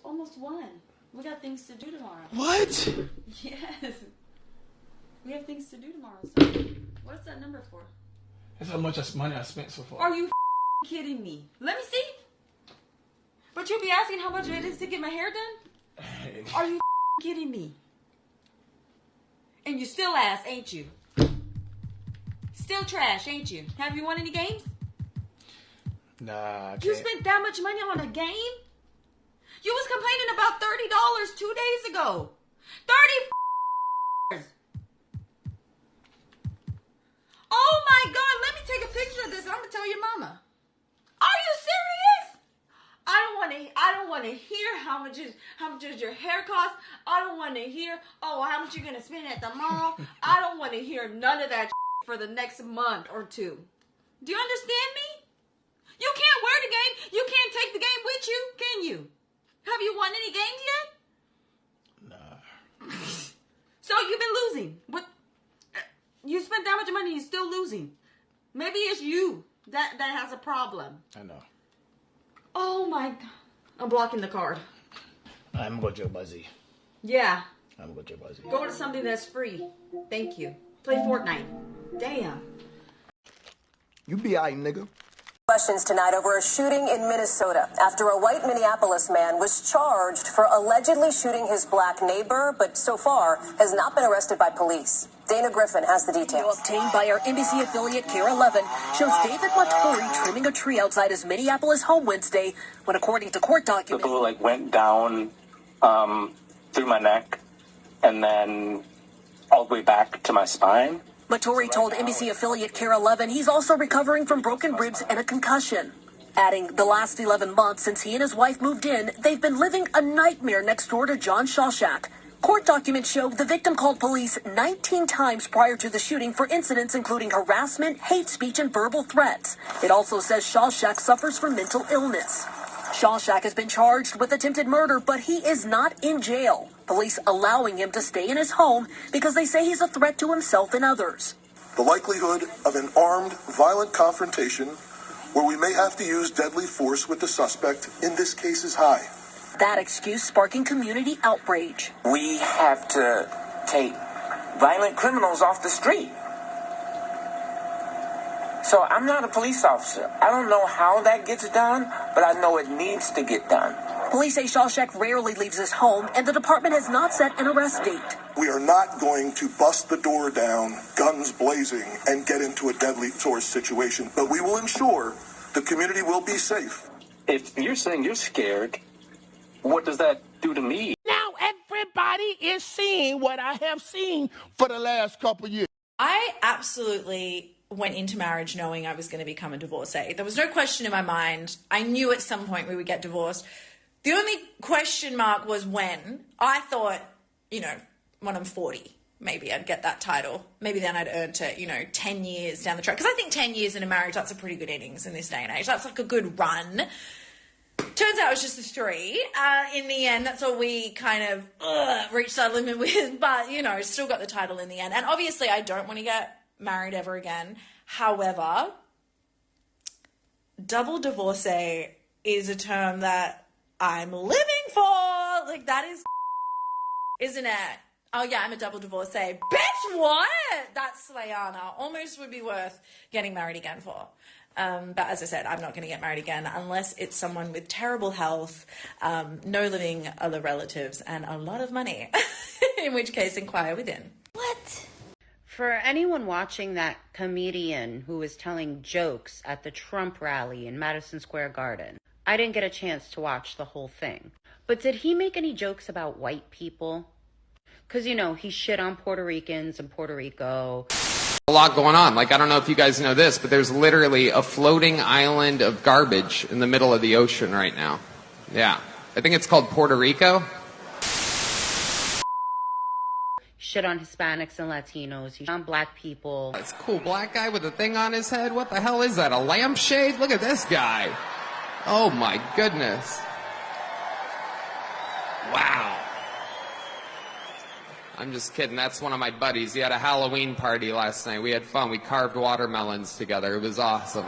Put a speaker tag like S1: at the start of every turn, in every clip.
S1: almost 1. We got things to do tomorrow.
S2: What?
S1: Yes. We have things to do tomorrow. So what's that number for?
S2: That's how much money I spent so far.
S1: Are you kidding me? Let me see. But you'll be asking how much it is to get my hair done?
S2: Hey.
S1: Are you kidding me? And you still ass, ain't you? Still trash, ain't you? Have you won any games?
S2: Nah, I can't.
S1: You spent that much money on a game? You was complaining about $30 2 days ago. 30. Oh my God! Let me take a picture of this. I'm gonna tell your mama. Are you serious? I don't want to hear how much does your hair cost. I don't want to hear how much you're gonna spend at the mall. I don't want to hear none of that for the next month or 2. Do you understand me? You can't wear the game. You can't take the game with you, can you? Have you won any games yet?
S2: Nah.
S1: So you've been losing. What? You spent that much money, you're still losing. Maybe it's you that has a problem.
S2: I know.
S1: Oh my God. I'm blocking the card.
S2: I'm going to Joe Buzzy.
S1: Yeah.
S2: I'm going to Joe Buzzy.
S1: Go to something that's free. Thank you. Play Fortnite. Damn.
S3: You be alright, nigga.
S4: Questions tonight over a shooting in Minnesota after a white Minneapolis man was charged for allegedly shooting his black neighbor, but so far has not been arrested by police. Dana Griffin has the details.
S5: Obtained by our NBC affiliate KARE 11 shows David Matori trimming a tree outside his Minneapolis home Wednesday when, according to court documents,
S6: the bullet went down through my neck and then all the way back to my spine.
S5: Matori told NBC affiliate KARE 11 he's also recovering from broken ribs and a concussion. Adding, the last 11 months since he and his wife moved in, they've been living a nightmare next door to John Shawshack. Court documents show the victim called police 19 times prior to the shooting for incidents including harassment, hate speech, and verbal threats. It also says Shawshack suffers from mental illness. Shawshack has been charged with attempted murder, but he is not in jail. Police allowing him to stay in his home because they say he's a threat to himself and others.
S7: The likelihood of an armed, violent confrontation where we may have to use deadly force with the suspect in this case is high.
S5: That excuse sparking community outrage.
S8: We have to take violent criminals off the street. So I'm not a police officer. I don't know how that gets done, but I know it needs to get done.
S5: Police say Shawshack rarely leaves his home, and the department has not set an arrest date.
S7: We are not going to bust the door down, guns blazing, and get into a deadly force situation, but we will ensure the community will be safe.
S6: If you're saying you're scared, what does that do to me?
S3: Now everybody is seeing what I have seen for the last couple years.
S9: I absolutely went into marriage knowing I was going to become a divorcee. There was no question in my mind. I knew at some point we would get divorced. The only question mark was when. I thought, when I'm 40, maybe I'd get that title. Maybe then I'd earned it, 10 years down the track. Because I think 10 years in a marriage, that's a pretty good innings in this day and age. That's like a good run. Turns out it was just a 3. In the end, that's all we kind of reached our limit with. But, still got the title in the end. And obviously I don't want to get married ever again. However, double divorcee is a term that I'm living for. Like, that is, isn't it? Oh yeah, I'm a double divorcee. Bitch, what? That's Slayana. Almost would be worth getting married again for. But as I said, I'm not going to get married again unless it's someone with terrible health, no living other relatives, and a lot of money. In which case, inquire within.
S10: What? For anyone watching that comedian who was telling jokes at the Trump rally in Madison Square Garden, I didn't get a chance to watch the whole thing. But did he make any jokes about white people? Because, he shit on Puerto Ricans and Puerto Rico.
S11: A lot going on. I don't know if you guys know this, but there's literally a floating island of garbage in the middle of the ocean right now. Yeah. I think it's called Puerto Rico.
S10: Shit on Hispanics and Latinos. He shit on black people.
S11: That's cool. Black guy with a thing on his head? What the hell is that? A lampshade? Look at this guy. Oh my goodness. Wow. I'm just kidding. That's one of my buddies. He had a Halloween party last night. We had fun. We carved watermelons together. It was awesome.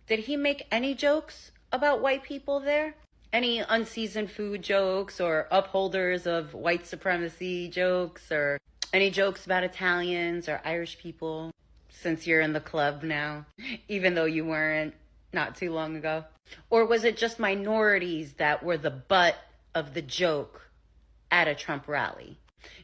S10: Did he make any jokes about white people there? Any unseasoned food jokes or upholders of white supremacy jokes or any jokes about Italians or Irish people, since you're in the club now, even though you weren't not too long ago? Or was it just minorities that were the butt of the joke at a Trump rally?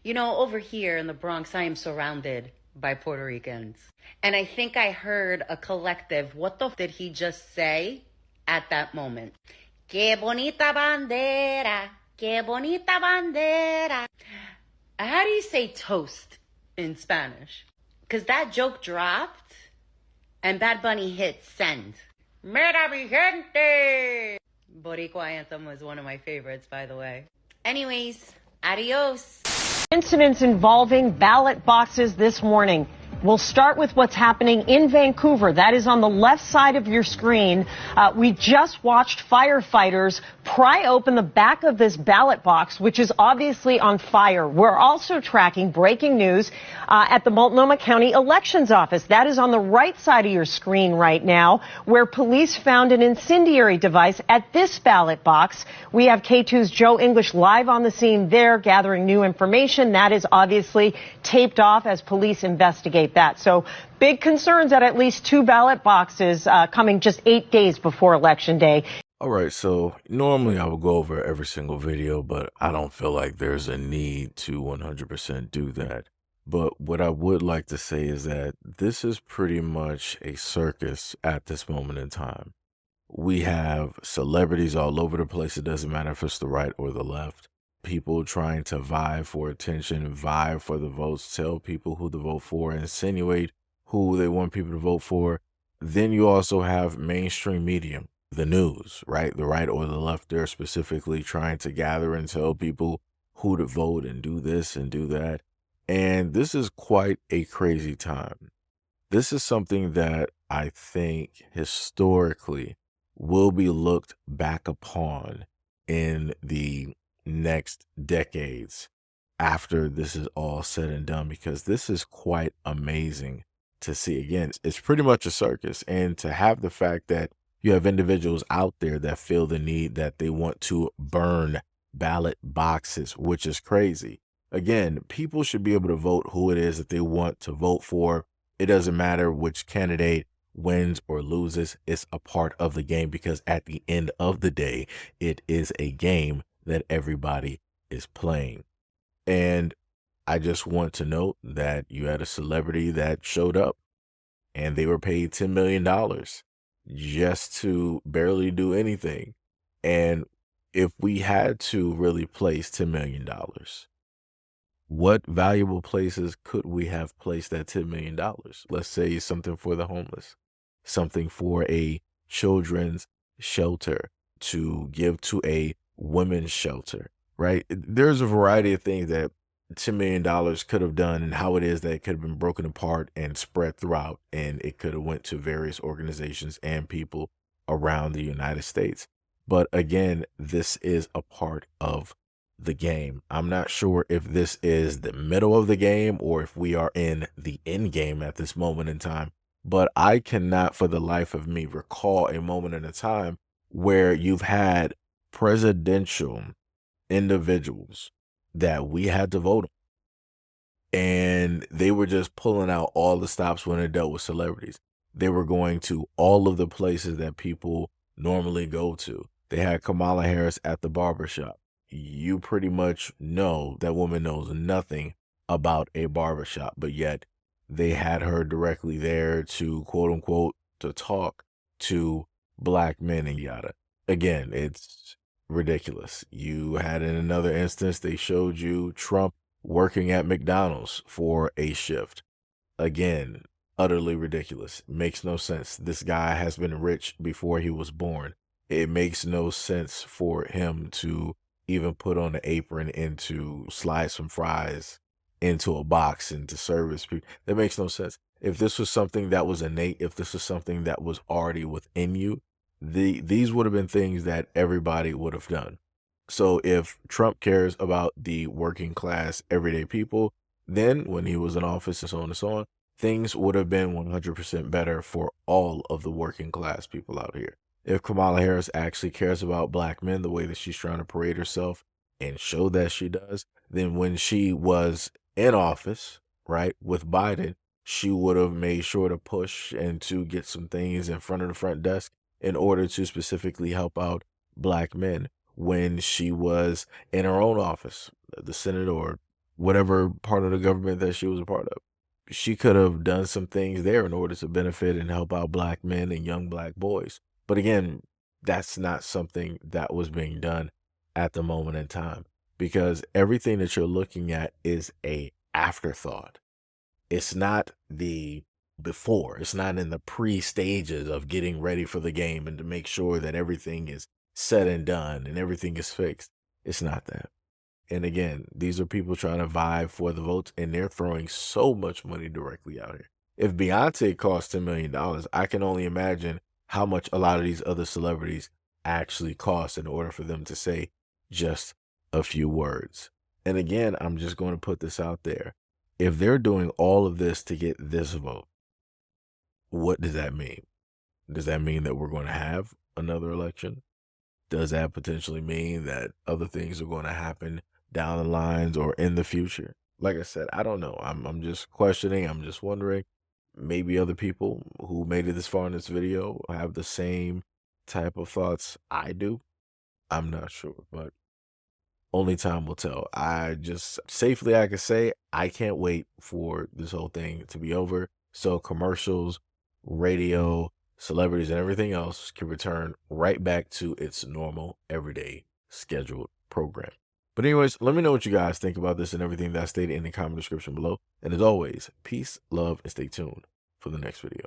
S10: You know, over here in the Bronx, I am surrounded by Puerto Ricans. And I think I heard a collective, what the did he just say at that moment? Que bonita bandera, que bonita bandera. How do you say toast in Spanish? Because that joke dropped and Bad Bunny hit send. Mira mi gente! Boricua anthem was one of my favorites, by the way. Anyways, adios.
S12: Incidents involving ballot boxes this morning. We'll start with what's happening in Vancouver. That is on the left side of your screen. We just watched firefighters pry open the back of this ballot box, which is obviously on fire. We're also tracking breaking news at the Multnomah County Elections Office. That is on the right side of your screen right now, where police found an incendiary device at this ballot box. We have K2's Joe English live on the scene there, gathering new information. That is obviously taped off as police investigate that. So big concerns at least 2 ballot boxes coming just 8 days before Election Day.
S13: All right, so normally I would go over every single video, but I don't feel like there's a need to 100% do that. But what I would like to say is that this is pretty much a circus at this moment in time. We have celebrities all over the place. It doesn't matter if it's the right or the left. People trying to vie for attention, vie for the votes, tell people who to vote for, insinuate who they want people to vote for. Then you also have mainstream media, the news, right? The right or the left, they're specifically trying to gather and tell people who to vote and do this and do that. And this is quite a crazy time. This is something that I think historically will be looked back upon in the next decades after this is all said and done, because this is quite amazing to see. Again, it's pretty much a circus, and to have the fact that you have individuals out there that feel the need that they want to burn ballot boxes, which is crazy. Again, people should be able to vote who it is that they want to vote for. It doesn't matter which candidate wins or loses. It's a part of the game, because at the end of the day, it is a game that everybody is playing. And I just want to note that you had a celebrity that showed up and they were paid $10 million just to barely do anything. And if we had to really place $10 million, what valuable places could we have placed that $10 million? Let's say something for the homeless, something for a children's shelter, to give to a women's shelter, right? There's a variety of things that $10 million could have done, and how it is that it could have been broken apart and spread throughout, and it could have went to various organizations and people around the United States. But again, this is a part of the game. I'm not sure if this is the middle of the game or if we are in the end game at this moment in time, but I cannot for the life of me recall a moment in a time where you've had presidential individuals that we had to vote on, and they were just pulling out all the stops when it dealt with celebrities. They were going to all of the places that people normally go to. They had Kamala Harris at the barbershop. You pretty much know that woman knows nothing about a barbershop, but yet they had her directly there to, quote unquote, to talk to black men and yada. Again, it's ridiculous. You had in another instance, they showed you Trump working at McDonald's for a shift. Again, utterly ridiculous. Makes no sense. This guy has been rich before he was born. It makes no sense for him to even put on an apron and to slide some fries into a box and to service people. That makes no sense. If this was something that was innate, if this was something that was already within you, these would have been things that everybody would have done. So if Trump cares about the working class, everyday people, then when he was in office and so on and so on, things would have been 100% better for all of the working class people out here. If Kamala Harris actually cares about black men the way that she's trying to parade herself and show that she does, then when she was in office, right, with Biden, she would have made sure to push and to get some things in front of the front desk in order to specifically help out black men when she was in her own office, the Senate or whatever part of the government that she was a part of. She could have done some things there in order to benefit and help out black men and young black boys. But again, that's not something that was being done at the moment in time, because everything that you're looking at is a afterthought. It's not the before. It's not in the pre-stages of getting ready for the game and to make sure that everything is said and done and everything is fixed. It's not that. And again, these are people trying to vie for the votes, and they're throwing so much money directly out here. If Beyonce cost $10 million, I can only imagine how much a lot of these other celebrities actually cost in order for them to say just a few words. And again, I'm just going to put this out there. If they're doing all of this to get this vote, what does that mean? Does that mean that we're going to have another election? Does that potentially mean that other things are going to happen down the lines or in the future? Like I said, I don't know. I'm just questioning. I'm just wondering. Maybe other people who made it this far in this video have the same type of thoughts I do. I'm not sure, but only time will tell. I can say I can't wait for this whole thing to be over, so commercials, radio, celebrities, and everything else can return right back to its normal, everyday, scheduled program. But anyways, let me know what you guys think about this and everything that's stated in the comment description below. And as always, peace, love, and stay tuned for the next video.